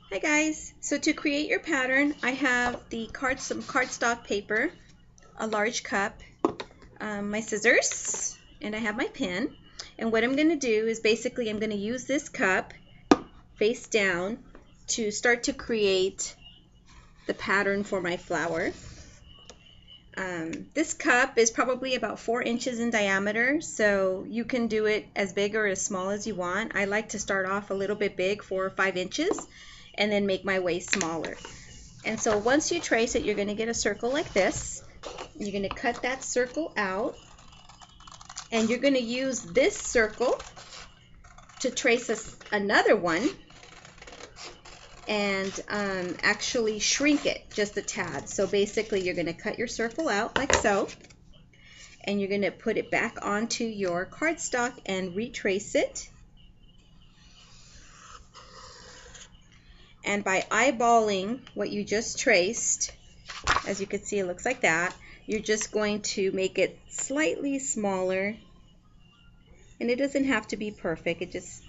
Hi guys, so to create your pattern I have some cardstock paper, a large cup, my scissors, and I have my pen. And what I'm going to do is basically I'm going to use this cup face down to start to create the pattern for my flower. This cup is probably about 4 inches in diameter, so you can do it as big or as small as you want. I like to start off a little bit big, 4 or 5 inches, and then make my way smaller. And so once you trace it, you're going to get a circle like this. You're going to cut that circle out, and you're going to use this circle to trace another one and actually shrink it just a tad. So basically you're going to cut your circle out like so, and you're going to put it back onto your cardstock and retrace it. And by eyeballing what you just traced, as you can see, it looks like that. You're just going to make it slightly smaller, and it doesn't have to be perfect. It just,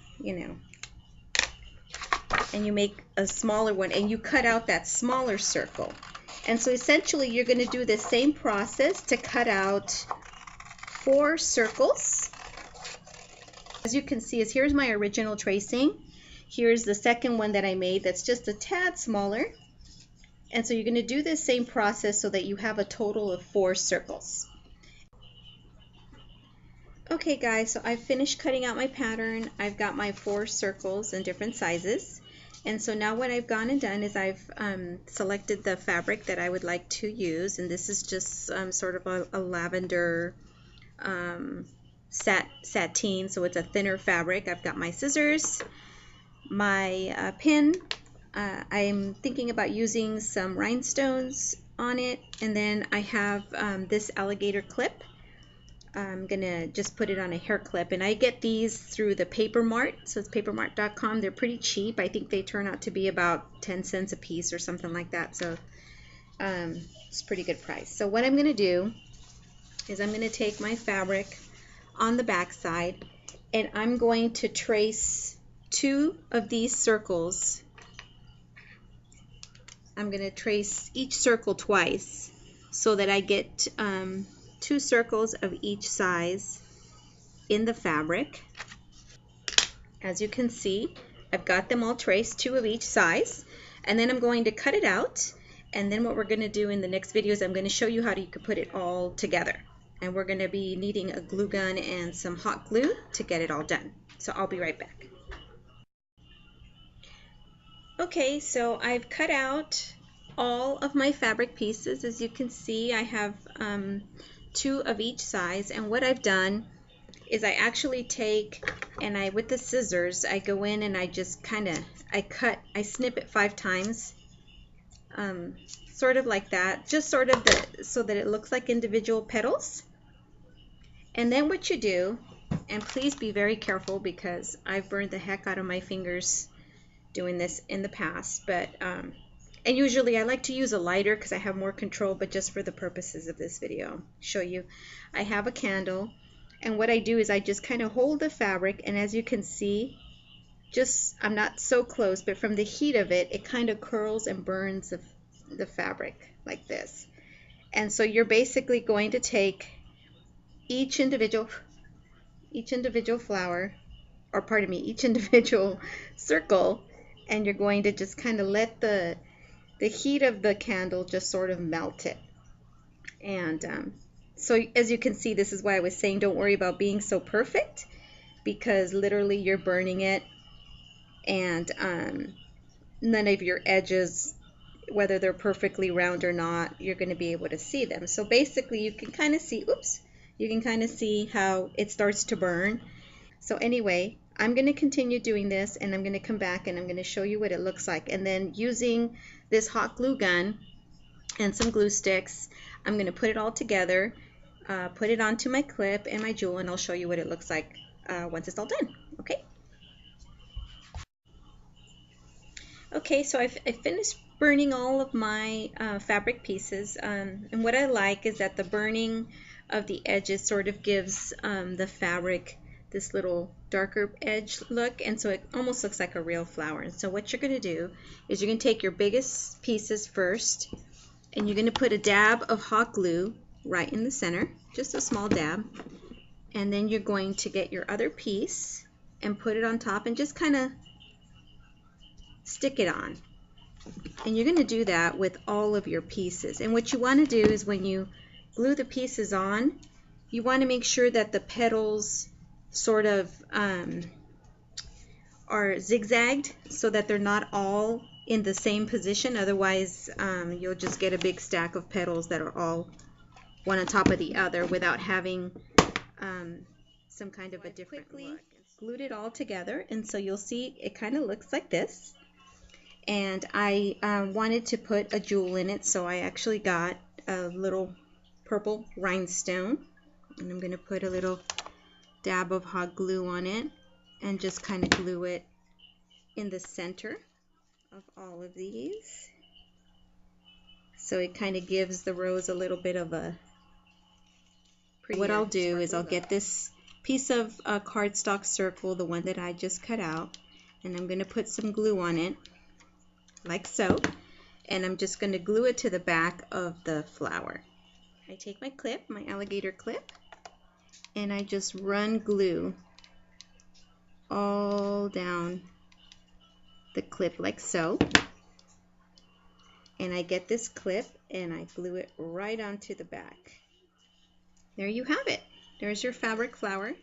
and you make a smaller one, and you cut out that smaller circle. And so essentially you're going to do the same process to cut out 4 circles. As you can see, here's my original tracing. Here's the second one that I made that's just a tad smaller. And so you're going to do this same process so that you have a total of 4 circles. Okay guys, so I've finished cutting out my pattern. I've got my 4 circles in different sizes. And so now what I've gone and done is I've selected the fabric that I would like to use. And this is just sort of a lavender sateen, so it's a thinner fabric. I've got my scissors, my pin. I'm thinking about using some rhinestones on it, and then I have this alligator clip. I'm gonna just put it on a hair clip, and I get these through the Paper Mart, so it's papermart.com. They're pretty cheap. I think they turn out to be about 10 cents a piece or something like that, so it's a pretty good price. So what I'm gonna do is I'm gonna take my fabric on the back side, and I'm going to trace 2 of these circles. I'm going to trace each circle twice so that I get 2 circles of each size in the fabric. As you can see, I've got them all traced, 2 of each size, and then I'm going to cut it out. And then what we're going to do in the next video is I'm going to show you how you can put it all together. And we're going to be needing a glue gun and some hot glue to get it all done. So I'll be right back. Okay, so I've cut out all of my fabric pieces. As you can see, I have 2 of each size, and what I've done is I actually take and with the scissors I go in and I just I snip it 5 times, sort of like that, just sort of so that it looks like individual petals. And then what you do, and please be very careful because I've burned the heck out of my fingers doing this in the past, but and usually I like to use a lighter because I have more control, but just for the purposes of this video, I'll show you. I have a candle, and what I do is I just kind of hold the fabric, and as you can see, I'm not so close, but from the heat of it, it kind of curls and burns the fabric like this. And so you're basically going to take each individual flower, or pardon me, each individual circle, and you're going to just kind of let the heat of the candle just sort of melt it. And so as you can see, this is why I was saying don't worry about being so perfect, because literally you're burning it, and none of your edges, whether they're perfectly round or not, you're going to be able to see them. So basically you can kind of see, you can kind of see how it starts to burn. So anyway, I'm going to continue doing this, and I'm going to come back and I'm going to show you what it looks like. And then using this hot glue gun and some glue sticks, I'm going to put it all together, put it onto my clip and my jewel, and I'll show you what it looks like once it's all done. Okay? Okay, so I've finished burning all of my fabric pieces, and what I like is that the burning of the edges sort of gives the fabric this little darker edge look, and so it almost looks like a real flower. And so what you're going to do is you're going to take your biggest pieces first, and you're going to put a dab of hot glue right in the center, just a small dab, and then you're going to get your other piece and put it on top and just kind of stick it on. And you're going to do that with all of your pieces. And what you want to do is when you glue the pieces on, you want to make sure that the petals sort of are zigzagged so that they're not all in the same position. Otherwise, you'll just get a big stack of petals that are all one on top of the other without having some kind of a different look. Glued it all together, and so you'll see it kind of looks like this. And I wanted to put a jewel in it, so I actually got a little purple rhinestone, and I'm going to put a little dab of hot glue on it and just kind of glue it in the center of all of these, so it kind of gives the rose a little bit of a pretty. What I'll do is I'll get this piece of cardstock circle, the one that I just cut out, and I'm going to put some glue on it like so, and I'm just going to glue it to the back of the flower. I take my clip, my alligator clip, and I just run glue all down the clip like so, and I get this clip and I glue it right onto the back. There you have it. There's your fabric flower.